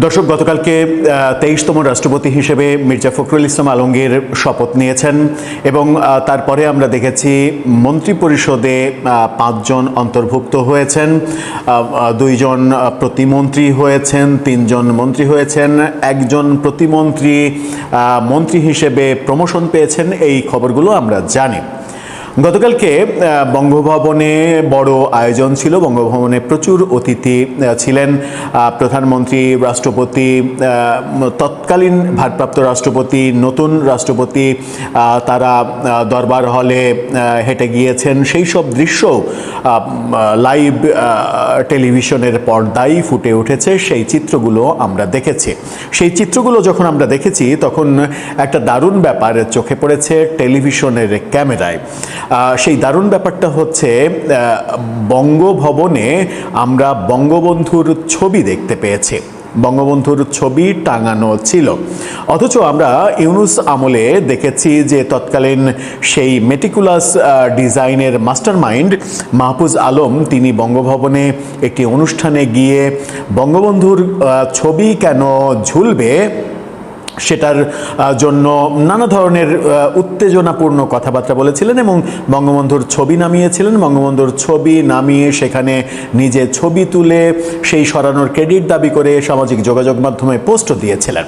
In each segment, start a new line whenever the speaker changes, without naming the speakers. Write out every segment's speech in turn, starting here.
দর্শক, গতকালকে 23তম রাষ্ট্রপতি হিসেবে মির্জা ফখরুল ইসলাম আলমগীর শপথ নিয়েছেন এবং তারপরে আমরা দেখেছি মন্ত্রিপরিষদে 5 জন অন্তর্ভুক্ত হয়েছেন, 2 জন প্রতিমন্ত্রী হয়েছেন, 3 জন মন্ত্রী হয়েছেন, 1 জন প্রতিমন্ত্রী মন্ত্রী হিসেবে প্রমোশন পেয়েছেন। এই খবরগুলো আমরা জানি। গতকালকে বঙ্গভবনে বড় আয়োজন ছিল। বঙ্গভবনে প্রচুর অতিথি ছিলেন। প্রধানমন্ত্রী, রাষ্ট্রপতি, তৎকালীন ভারপ্রাপ্ত রাষ্ট্রপতি, নতুন রাষ্ট্রপতি তারা দরবার হলে হেঁটে গিয়েছেন। সেই সব দৃশ্য লাইভ টেলিভিশনের পর্দায় ফুটে উঠেছে। সেই চিত্রগুলো আমরা দেখেছি। সেই চিত্রগুলো যখন আমরা দেখেছি তখন একটা দারুণ ব্যাপার চোখে পড়েছে টেলিভিশনের ক্যামেরায়। সেই দারুণ ব্যাপারটা হচ্ছে বঙ্গভবনে আমরা বঙ্গবন্ধুর ছবি দেখতে পেয়েছি। বঙ্গবন্ধুর ছবি টাঙানো ছিল, অথচ আমরা ইউনূস আমলে দেখেছি যে তৎকালীন সেই মেটিকুলাস ডিজাইনের মাস্টারমাইন্ড মাহফুজ আলম তিনি বঙ্গভবনে একটি অনুষ্ঠানে গিয়ে বঙ্গবন্ধুর ছবি কেন ঝুলবে সেটার জন্য নানা ধরনের উত্তেজনাপূর্ণ কথাবার্তা বলেছিলেন এবং বঙ্গবন্ধুর ছবি নামিয়েছিলেন। বঙ্গবন্ধুর ছবি নামিয়ে সেখানে নিজে ছবি তুলে সেই সরানোর ক্রেডিট দাবি করে সামাজিক যোগাযোগ মাধ্যমে পোস্টও দিয়েছিলেন।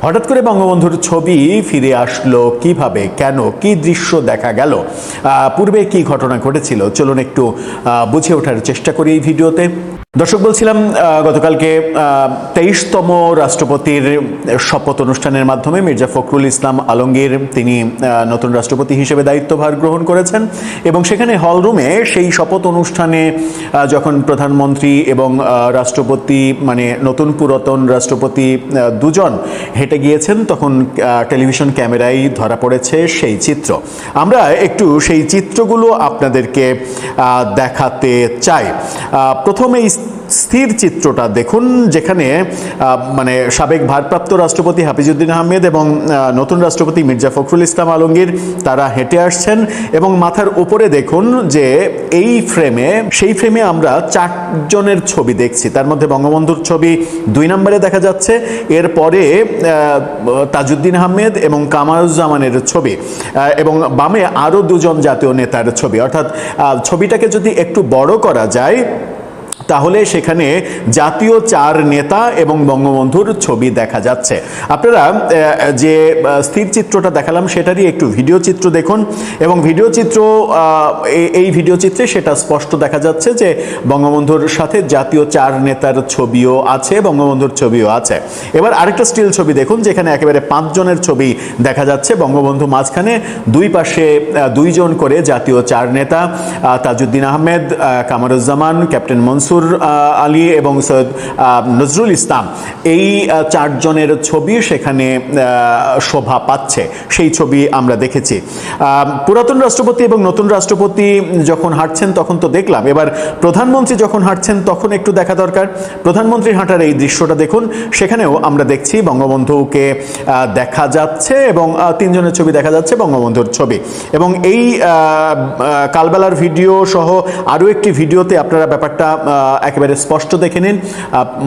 হঠাৎ করে বঙ্গবন্ধুর ছবি ফিরে আসলো কিভাবে, কেন, কি দৃশ্য দেখা গেল, পূর্বে কি ঘটনা ঘটেছিল, চলুন একটু বুঝে ওঠার চেষ্টা করি এই ভিডিওতে। দর্শক, বলছিলাম গতকালকে 23তম রাষ্ট্রপতির শপথ অনুষ্ঠানের মাধ্যমে মির্জা ফখরুল ইসলাম আলমগীর তিনি নতুন রাষ্ট্রপতি হিসেবে দায়িত্বভার গ্রহণ করেছেন এবং সেখানে হলরুমে সেই শপথ অনুষ্ঠানে যখন প্রধানমন্ত্রী এবং রাষ্ট্রপতি মানে নতুন পুরাতন রাষ্ট্রপতি দুজন হেঁটে গিয়েছেন তখন টেলিভিশন ক্যামেরায় ধরা পড়েছে সেই চিত্র। আমরা একটু সেই চিত্রগুলো আপনাদেরকে দেখাতে চাই। প্রথমে স্থির চিত্রটা দেখুন, যেখানে মানে সাবেক ভারপ্রাপ্ত রাষ্ট্রপতি হাফিজউদ্দিন আহমেদ এবং নতুন রাষ্ট্রপতি মির্জা ফখরুল ইসলাম আলমগীর তারা হেঁটে আসছেন এবং মাথার উপরে দেখুন যে এই সেই ফ্রেমে আমরা 4 জনের ছবি দেখছি। তার মধ্যে বঙ্গবন্ধুর ছবি 2 নম্বরে দেখা যাচ্ছে, এরপরে তাজউদ্দিন আহমেদ এবং কামারুজ্জামানের ছবি এবং বামে আরও 2 জন জাতীয় নেতার ছবি। অর্থাৎ ছবিটাকে যদি একটু বড় করা যায় তাহলে সেখানে জাতীয় 4 নেতা এবং বঙ্গবন্ধুর ছবি দেখা যাচ্ছে। আপনারা যে স্থির চিত্রটা দেখালাম সেটারই একটু ভিডিও চিত্র দেখুন এবং এই ভিডিও চিত্রে সেটা স্পষ্ট দেখা যাচ্ছে যে বঙ্গবন্ধুর সাথে জাতীয় 4 নেতার ছবিও আছে, বঙ্গবন্ধুর ছবিও আছে। এবার আরেকটা স্টিল ছবি দেখুন, যেখানে একেবারে 5 জনের ছবি দেখা যাচ্ছে, বঙ্গবন্ধু মাঝখানে, 2 পাশে 2 জন করে জাতীয় 4 নেতা, তাজউদ্দিন আহমেদ, কামারুজ্জামান, ক্যাপ্টেন মনসুর আলী এবং সৈয়দ নজরুল ইসলাম, এই 4 জনের ছবি সেখানে শোভা পাচ্ছে। সেই ছবি আমরা দেখেছি। পুরাতন রাষ্ট্রপতি এবং নতুন রাষ্ট্রপতি যখন হাঁটছেন তখন তো দেখলাম, এবার প্রধানমন্ত্রী যখন হাঁটছেন তখন একটু দেখা দরকার। প্রধানমন্ত্রী হাঁটার এই দৃশ্যটা দেখুন, সেখানেও আমরা দেখছি বঙ্গবন্ধুকে দেখা যাচ্ছে এবং 3 জনের ছবি দেখা যাচ্ছে, বঙ্গবন্ধুর ছবি। এবং এই কালবেলার ভিডিও সহ আরও একটি ভিডিওতে আপনারা ব্যাপারটা একেবারে স্পষ্ট দেখে নিন।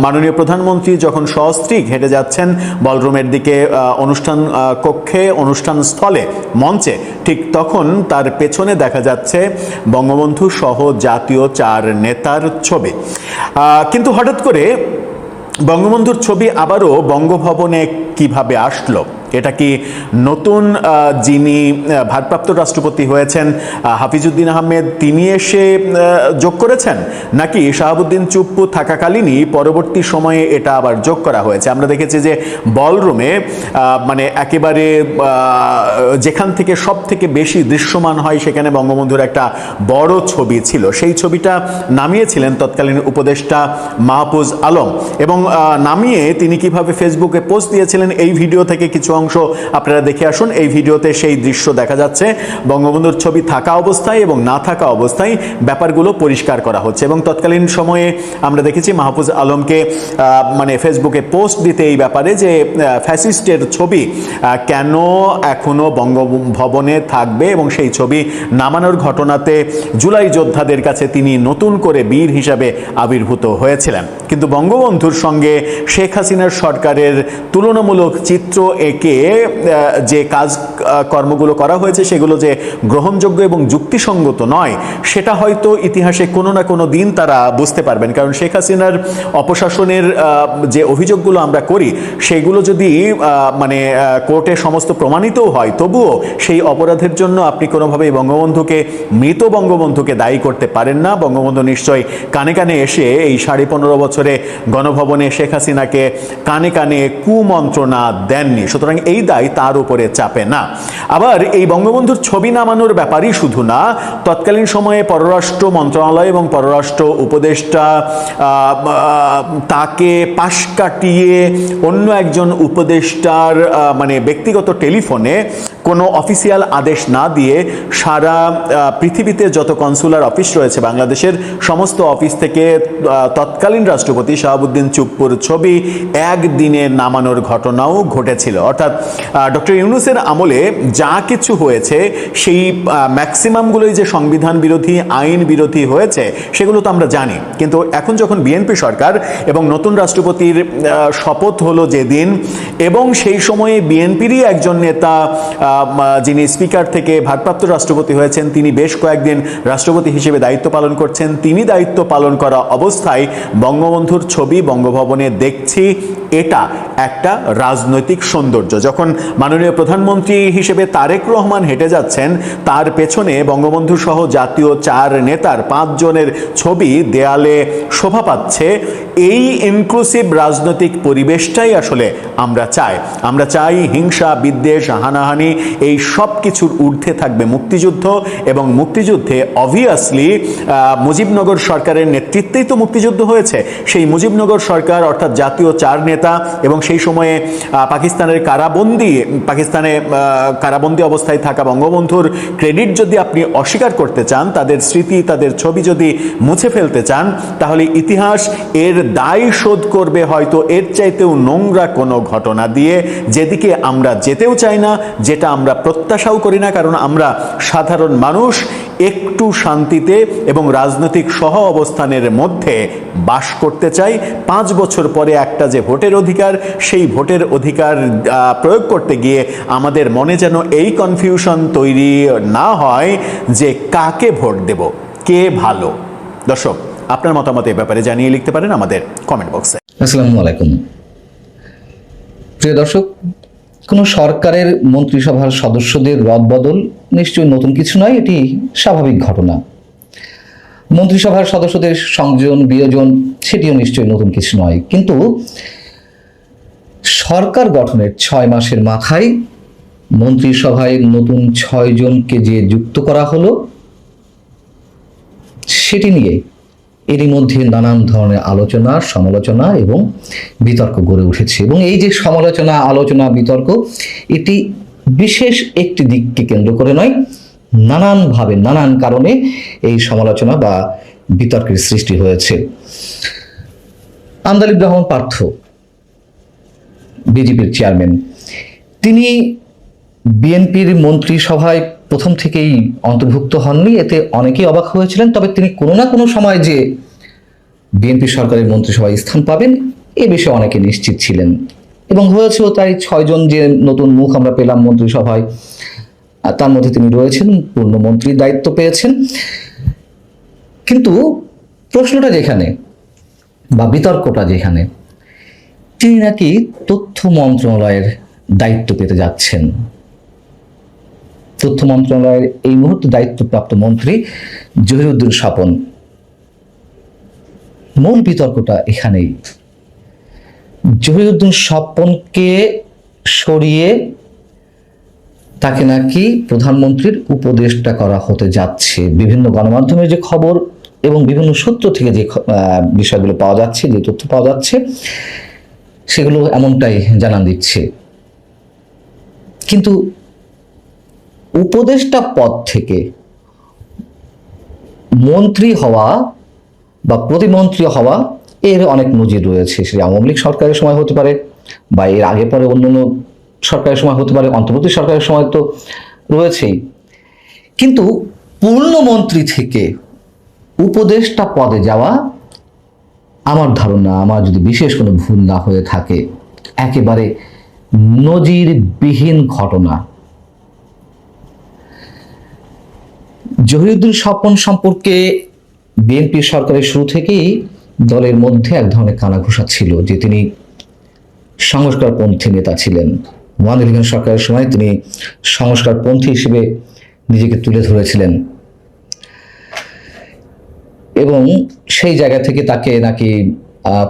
মাননীয় প্রধানমন্ত্রী যখন সস্ত্রীক হেঁটে যাচ্ছেন বলরুমের দিকে, অনুষ্ঠান কক্ষে, অনুষ্ঠান স্থলে, মঞ্চে, ঠিক তখন তার পেছনে দেখা যাচ্ছে বঙ্গবন্ধু সহ জাতীয় 4 নেতার ছবি। কিন্তু হঠাৎ করে বঙ্গবন্ধুর ছবি আবারও বঙ্গভবনে কিভাবে আসলো? এটা কি নতুন যিনি ভারপ্রাপ্ত রাষ্ট্রপতি হয়েছেন হাফিজউদ্দিন আহমেদ তিনি এসে যোগ করেছেন, নাকি শাহাবুদ্দিন চুপ্পু থাকাকালীনই পরবর্তী সময়ে এটা আবার যোগ করা হয়েছে? আমরা দেখেছি যে বলরুমে মানে একেবারে যেখান থেকে সব থেকে বেশি দৃশ্যমান হয় সেখানে বঙ্গবন্ধুর একটা বড় ছবি ছিল। সেই ছবিটা নামিয়েছিলেন তৎকালীন উপদেষ্টা মাহফুজ আলম এবং নামিয়ে তিনি কিভাবে ফেসবুকে পোস্ট দিয়েছিলেন এই ভিডিও থেকে কিছু অংশ আপনারা দেখে আসুন। এই ভিডিওতে সেই দৃশ্য দেখা যাচ্ছে, বঙ্গবন্ধুর ছবি থাকা অবস্থায় এবং না থাকা অবস্থায় ব্যাপারগুলো পরিষ্কার করা হচ্ছে। এবং তৎকালীন সময়ে আমরা দেখেছি মাহফুজ আলমকে মানে ফেসবুকে পোস্ট দিতে এই ব্যাপারে যে ফ্যাসিস্টের ছবি কেন এখনো বঙ্গভবনে থাকবে, এবং সেই ছবি নামানোর ঘটনাতে জুলাই যোদ্ধাদের কাছে তিনি নতুন করে বীর হিসাবে আবির্ভূত হয়েছিলেন। কিন্তু বঙ্গবন্ধুর সঙ্গে শেখ হাসিনার সরকারের তুলনামূলক চিত্র এঁকে যে কাজ কর্মগুলো করা হয়েছে সেগুলো যে গ্রহণযোগ্য এবং যুক্তিসঙ্গত নয়, সেটা হয়তো ইতিহাসে কোনো না কোনো দিন তারা বুঝতে পারবেন। কারণ শেখ হাসিনার অপশাসনের যে অভিযোগগুলো আমরা করি সেগুলো যদি মানে কোর্টে সমস্ত প্রমাণিতও হয়, তবুও সেই অপরাধের জন্য আপনি কোনোভাবেই মৃত বঙ্গবন্ধুকে দায়ী করতে পারেন না। বঙ্গবন্ধু নিশ্চয়ই কানে কানে এসে এই 15.5 বছরে গণভবনে শেখ হাসিনাকে কানে কানে কুমন্ত্রণা দেননি, সুতরাং এই দায় তার উপরে চাপে না। আবার এই বঙ্গবন্ধুর ছবি নামানোর ব্যাপারই শুধু না, তৎকালীন সময়ে পররাষ্ট্র মন্ত্রণালয় এবং পররাষ্ট্র উপদেষ্টা তাকে পাশ কাটিয়ে অন্য একজন উপদেষ্টার মানে ব্যক্তিগত টেলিফোনে কোনো অফিসিয়াল আদেশ না দিয়ে সারা পৃথিবীতে যত কনসুলার অফিস রয়েছে বাংলাদেশের সমস্ত অফিস থেকে তৎকালীন রাষ্ট্রপতি শাহাবুদ্দিন চুপ্পুর ছবি একদিনে নামানোর ঘটনাও ঘটেছিল। অর্থাৎ ডক্টর ইউনূসের আমলে যা কিছু হয়েছে সেই ম্যাক্সিমামগুলোই যে সংবিধান বিরোধী, আইন বিরোধী হয়েছে সেগুলো তো আমরা জানি। কিন্তু এখন যখন বিএনপি সরকার এবং নতুন রাষ্ট্রপতির শপথ হলো যেদিন, এবং সেই সময়ে বিএনপিরই একজন নেতা যিনি স্পিকার থেকে ভারপ্রাপ্ত রাষ্ট্রপতি হয়েছেন, তিনি বেশ কয়েকদিন রাষ্ট্রপতি হিসেবে দায়িত্ব পালন করছেন, তিনি দায়িত্ব পালন করা অবস্থায় বঙ্গবন্ধুর ছবি বঙ্গভবনে দেখছি, এটা একটা রাজনৈতিক সৌন্দর্য। যখন মাননীয় প্রধানমন্ত্রী হিসেবে তারেক রহমান হেঁটে যাচ্ছেন, তার পেছনে বঙ্গবন্ধু সহ জাতীয় 4 নেতার 5 জনের ছবি দেয়ালে শোভা পাচ্ছে, এই ইনক্লুসিভ রাজনৈতিক পরিবেশটাই আসলে আমরা চাই। আমরা চাই হিংসা, বিদ্বেষ, হানাহানি এই সব কিছুর ঊর্ধ্বে থাকবে মুক্তিযুদ্ধ, এবং মুক্তিযুদ্ধে অবভিয়াসলি মুজিবনগর সরকারের নেতৃত্বেই তো মুক্তিযুদ্ধ হয়েছে। সেই মুজিবনগর সরকার অর্থাৎ জাতীয় 4 নেতা এবং সেই সময়ে পাকিস্তানে কারাবন্দী অবস্থায় থাকা বঙ্গবন্ধুর ক্রেডিট যদি আপনি অস্বীকার করতে চান, তাদের স্মৃতি, তাদের ছবি যদি মুছে ফেলতে চান, তাহলে ইতিহাস এর দায় শোধ করবে হয়তো এর চাইতেও নোংরা কোনো ঘটনা দিয়ে, যেদিকে আমরা যেতেও চাই না, যেটা আমরা প্রত্যাশাও করি না। কারণ আমরা সাধারণ মানুষ একটু শান্তিতে এবং রাজনৈতিক সহ অবস্থানের মধ্যে বাস করতে চাই। 5 বছর পরে একটা যে ভোটের অধিকার, সেই ভোটের অধিকার প্রয়োগ করতে গিয়ে আমাদের মনে যেন এই কনফিউশন তৈরি না হয় যে কাকে ভোট দেব, কে ভালো। দর্শক, আপনার মতামত এই ব্যাপারে জানিয়ে লিখতে পারেন আমাদের কমেন্ট বক্সে।
আসসালামু আলাইকুম প্রিয় দর্শক, কোনো সরকারের মন্ত্রিসভার সদস্যদের রদবদল নিশ্চয়ই নতুন কিছু নয়, এটি স্বাভাবিক ঘটনা। মন্ত্রিসভার সদস্যদের সংযোজন বিয়োজন সেটিও নিশ্চয়ই নতুন কিছু নয়। কিন্তু সরকার গঠনের 6 মাসের মাথায় মন্ত্রিসভায় নতুন 6 জনকে যে যুক্ত করা হলো, সেটি নিয়ে এরই মধ্যে নানান ধরনের আলোচনা, সমালোচনা এবং বিতর্ক গড়ে উঠেছে। এবং এই যে সমালোচনা, আলোচনা, বিতর্ক, এটি বিশেষ একটি দিককে কেন্দ্র করে নয়, নানানভাবে নানান কারণে এই সমালোচনা বা বিতর্কের সৃষ্টি হয়েছে। আন্দালিব রহমান পার্থ, বিজেপির চেয়ারম্যান, তিনি বিএনপির মন্ত্রিসভায় প্রথম থেকেই অন্তর্ভুক্ত হননি, এতে অনেকেই অবাক হয়েছিলেন। তবে তিনি কোনো না কোনো সময় যে বিএনপি সরকারের মন্ত্রিসভায় স্থান পাবেন এ বিষয়ে অনেকে নিশ্চিত ছিলেন, এবং হয়েছেও তাই। 6 জন যে নতুন মুখ আমরা পেলাম মন্ত্রিসভায়, তার মধ্যে তিনি রয়েছেন, পূর্ণমন্ত্রীর দায়িত্ব পেয়েছেন। কিন্তু প্রশ্নটা যেখানে বা বিতর্কটা যেখানে, তিনি নাকি তথ্য মন্ত্রণালয়ের দায়িত্ব পেতে যাচ্ছেন। তথ্য মন্ত্রণালয়ের এই মুহূর্তে দায়িত্বপ্রাপ্ত মন্ত্রী জহিরুদ্দিন স্বপন। মূল বিতর্কটা এখানেই। জহিরুদ্দিন স্বপনকে সরিয়ে তাকে নাকি প্রধানমন্ত্রীর উপদেষ্টা করা হতে যাচ্ছে। বিভিন্ন গণমাধ্যমে যে খবর এবং বিভিন্ন সূত্র থেকে যে বিষয়গুলো পাওয়া যাচ্ছে, যে তথ্য পাওয়া যাচ্ছে, সেগুলো এমনটাই জানান দিচ্ছে। কিন্তু উপদেষ্টা পদ থেকে মন্ত্রী হওয়া বা প্রতিমন্ত্রী হওয়া এর অনেক নজির রয়েছে। সে আওয়ামী লীগ সরকারের সময় হতে পারে বা এর আগে পরে অন্যান্য সরকারের সময় হতে পারে, অন্তর্বর্তী সরকারের সময় তো রয়েছেই। কিন্তু পূর্ণমন্ত্রী থেকে উপদেষ্টা পদে যাওয়া, আমার ধারণা, আমার যদি বিশেষ কোনো ভুল না হয়ে থাকে, একেবারে নজিরবিহীন ঘটনা। জহিরুদ্দিন স্বপন সম্পর্কে বিএনপি সরকারের শুরু থেকেই দলের মধ্যে এক ধরনের কানাঘুষা ছিল যে তিনি সংস্কারপন্থী নেতা ছিলেন। ওয়ান ইলেভেন সরকারের সময় তিনি সংস্কারপন্থী হিসেবে নিজেকে তুলে ধরেছিলেন এবং সেই জায়গা থেকে তাকে নাকি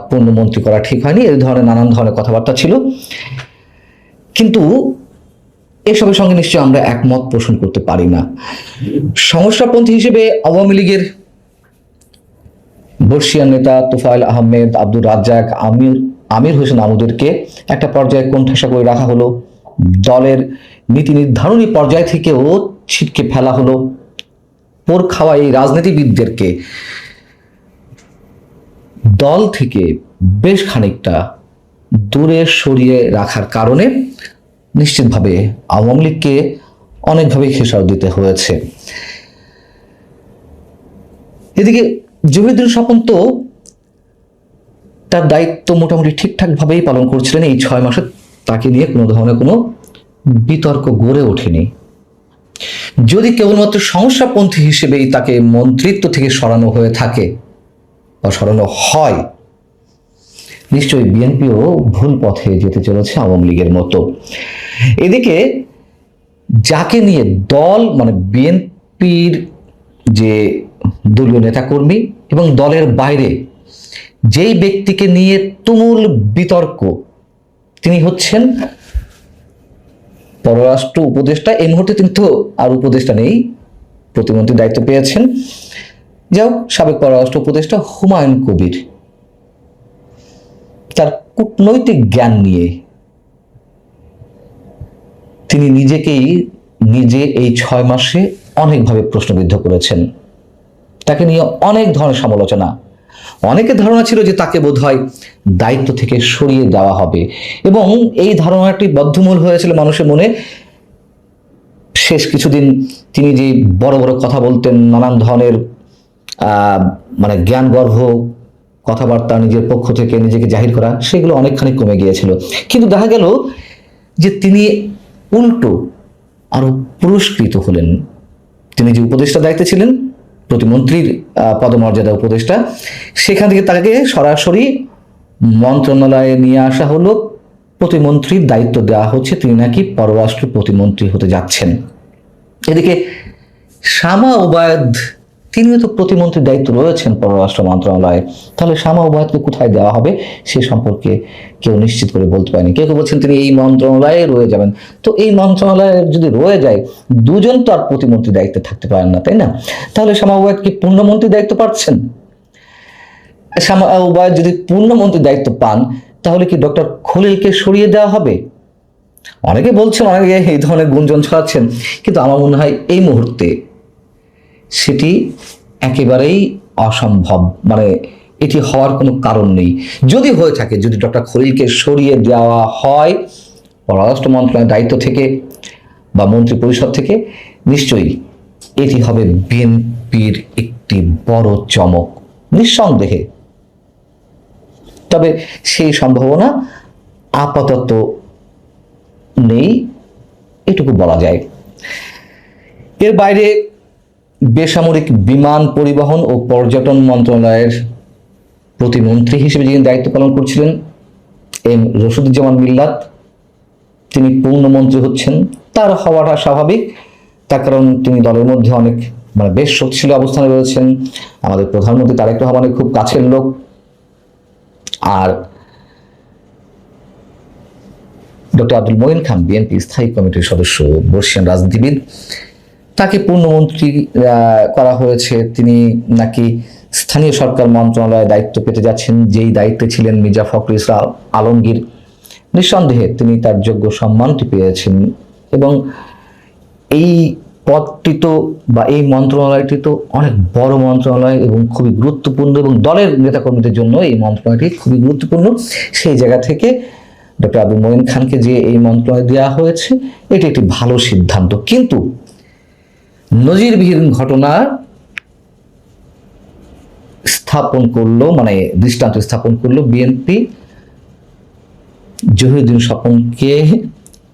পূর্ণমন্ত্রী করা ঠিক হয়নি, এই ধরনের নানান ধরনের কথাবার্তা ছিল। কিন্তু এসবের সঙ্গে নিশ্চয়ই আমরা একমত পোষণ করতে পারি না। সংস্কারপন্থী হিসেবে আওয়ামী লীগের বর্ষিয়ান নেতা তোফায়েল আহমেদ, আব্দুর রাজ্জাক, আমির হোসেন আমুদেরকে একটা পর্যায়ে কোণঠাসা করে রাখা হলো। দলের নীতি নির্ধারণী পর্যায় থেকেও ছিটকে ফেলা হলো। পোর খাওয়া এই রাজনীতিবিদদেরকে দল থেকে বেশ খানিকটা দূরে সরিয়ে রাখার কারণে নিশ্চিতভাবে আওয়ামী লীগকে অনেকভাবে খেসারত দিতে হয়েছে। এদিকে জহিরুদ্দিন স্বপন তো তার দায়িত্ব মোটামুটি ঠিকঠাক ভাবেই পালন করছিলেন। এই 6 মাসে তাকে নিয়ে কোনো ধরনের কোনো বিতর্ক গড়ে ওঠেনি। যদি কেবলমাত্র সংস্কারপন্থী হিসেবেই তাকে মন্ত্রিত্ব থেকে সরানো হয়ে থাকে বা সরানো হয়, নিশ্চয়ই বিএনপিও ভুল পথে যেতে চলেছে আওয়ামী লীগের মতো। এদিকে যাকে নিয়ে দল, মানে বিএনপির যে দলীয় নেতাকর্মী এবং দলের বাইরে যেই ব্যক্তিকে নিয়ে তুমুল বিতর্ক, তিনি হচ্ছেন পররাষ্ট্র উপদেষ্টা। এই মুহূর্তে তিনি তো আর উপদেষ্টা নেই, প্রতিমন্ত্রীর দায়িত্ব পেয়েছেন। যাও, সাবেক পররাষ্ট্র উপদেষ্টা হুমায়ুন কবির তার কূটনৈতিক জ্ঞান নিয়ে তিনি নিজে এই 6 মাসে অনেকভাবে প্রশ্নবিদ্ধ করেছেন। তাকে নিয়ে অনেক ধরনের সমালোচনা। অনেকের ধারণা ছিল যে তাকে বোধহয় দায়িত্ব থেকে সরিয়ে দেওয়া হবে এবং এই ধারণাটি বদ্ধমূল হয়েছিল মানুষের মনে। শেষ কিছুদিন তিনি যে বড় বড় কথা বলতেন, নানান ধরনের মানে জ্ঞানগর্ভ কথাবার্তা নিজের পক্ষ থেকে নিজেকে জাহির করা, সেগুলো অনেকখানি কমে গিয়েছিল। কিন্তু দেখা গেল যে তিনি উল্টো আরো পুরস্কৃত হলেন। তিনি যে উপদেষ্টা দায়িত্বে ছিলেন, প্রতিমন্ত্রীর পদমর্যাদা উপদেষ্টা, সেখান থেকে তাকে সরাসরি মন্ত্রণালয়ে নিয়ে আসা হলো, প্রতিমন্ত্রীর দায়িত্ব দেওয়া হচ্ছে। তিনি নাকি পররাষ্ট্র প্রতিমন্ত্রী হতে যাচ্ছেন। এদিকে শামা ওবায়দ, তিনিও তো প্রতিমন্ত্রীর দায়িত্ব রয়েছেন পররাষ্ট্র মন্ত্রণালয়ে। তাহলে শামা ওবায়দকে কোথায় দেওয়া হবে সে সম্পর্কে কেউ নিশ্চিত করে বলতে পারেনি। কেউ কেউ বলছেন তিনি এই মন্ত্রণালয়ে রয়ে যাবেন। তো এই মন্ত্রণালয়ে যদি রয়ে যায়, দুজন তো আর প্রতিমন্ত্রীর দায়িত্বে থাকতে পারেন না, তাই না? তাহলে শামা ওবায়দ কি পূর্ণমন্ত্রীর দায়িত্ব পাচ্ছেন? শামা ওবায়দ যদি পূর্ণমন্ত্রীর দায়িত্ব পান, তাহলে কি ডক্টর খলিলকে সরিয়ে দেওয়া হবে? অনেকে বলছেন, অনেকে এই ধরনের গুঞ্জন ছড়াচ্ছেন, কিন্তু আমার মনে হয় এই মুহূর্তে সেটি একেবারেই অসম্ভব। মানে এটি হওয়ার কোনো কারণ নেই। যদি হয়ে থাকে, যদি ডক্টর খলিলকে সরিয়ে দেওয়া হয় পররাষ্ট্র মন্ত্রণালয়ের দায়িত্ব থেকে বা মন্ত্রী পরিষদ থেকে, নিশ্চয়ই এটি হবে বিএনপির একটি বড় চমক, নিঃসন্দেহে। তবে সেই সম্ভাবনা আপাতত নেই, এটুকু বলা যায়। এর বাইরে বেসামরিক বিমান পরিবহন ও পর্যটন মন্ত্রণালয়ের প্রতিমন্ত্রী হিসেবে যিনি দায়িত্ব পালন করছিলেন এম রশিদুজ্জামান মিল্লাত, তিনি পূর্ণমন্ত্রী হচ্ছেন। তার হওয়াটা স্বাভাবিক, তার কারণ তিনি দলের মধ্যে অনেক বেশ শক্তিশালী অবস্থানে রয়েছেন। আমাদের প্রধানমন্ত্রী তারেক রহমানের খুব কাছের লোক। আর ডক্টর আব্দুল মঈন খান বিএনপি স্থায়ী কমিটির সদস্য, বর্ষিয়ান রাজনীতিবিদ, তাকে পূর্ণমন্ত্রী করা হয়েছে। তিনি নাকি স্থানীয় সরকার মন্ত্রণালয়ে দায়িত্ব পেতে যাচ্ছেন, যেই দায়িত্বে ছিলেন মির্জা ফখরুল ইসলাম আলমগীর। নিঃসন্দেহে তিনি তার যোগ্য সম্মানটি পেয়েছেন এবং এই পদটি তো বা এই মন্ত্রণালয়টি তো অনেক বড় মন্ত্রণালয় এবং খুবই গুরুত্বপূর্ণ, এবং দলের নেতাকর্মীদের জন্য এই মন্ত্রণালয়টি খুবই গুরুত্বপূর্ণ। সেই জায়গা থেকে ডক্টর আবু মঈন খানকে যে এই মন্ত্রণালয় দেওয়া হয়েছে, এটি একটি ভালো সিদ্ধান্ত। কিন্তু নজিরবিহীন ঘটনা স্থাপন করলো, মানে দৃষ্টান্ত স্থাপন করলো বিএনপি জহিরুদ্দিন স্বপনকে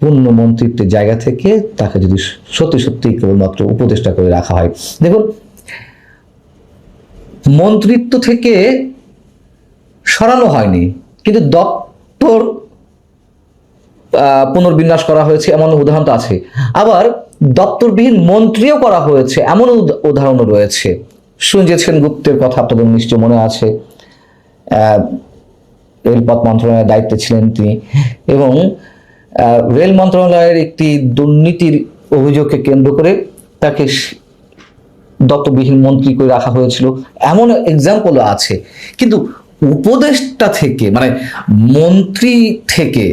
পূর্ণ মন্ত্রিত্বের জায়গা থেকে তাকে যদি সত্যি সত্যি কেবলমাত্র উপদেষ্টা করে রাখা হয়। দেখুন, মন্ত্রিত্ব থেকে সরানো হয়নি, কিন্তু দপ্তর পুনর্বিন্যাস করা হয়েছে এমন উদাহরণ তো আছে। আবার দপ্তরবিহীন মন্ত্রীও করা হয়েছে এমন উদাহরণও রয়েছে। সঞ্জিত সেনগুপ্তের কথা আপনাদের নিশ্চয় মনে আছে। রেলপথ মন্ত্রণালয়ের দায়িত্বে ছিলেন তিনি, এবং রেল মন্ত্রণালয়ের একটি দুর্নীতির অভিযোগকে কেন্দ্র করে তাকে দপ্তরবিহীন মন্ত্রী করে রাখা হয়েছিল, এমন এক্সাম্পলও আছে। কিন্তু উপদেষ্টা থেকে, মানে মন্ত্রী থেকে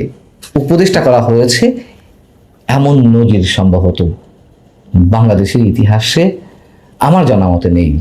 উপদেষ্টা করা হয়েছে এমন নজির সম্ভবত বাংলাদেশের ইতিহাসে আমার জানা মতে নেই।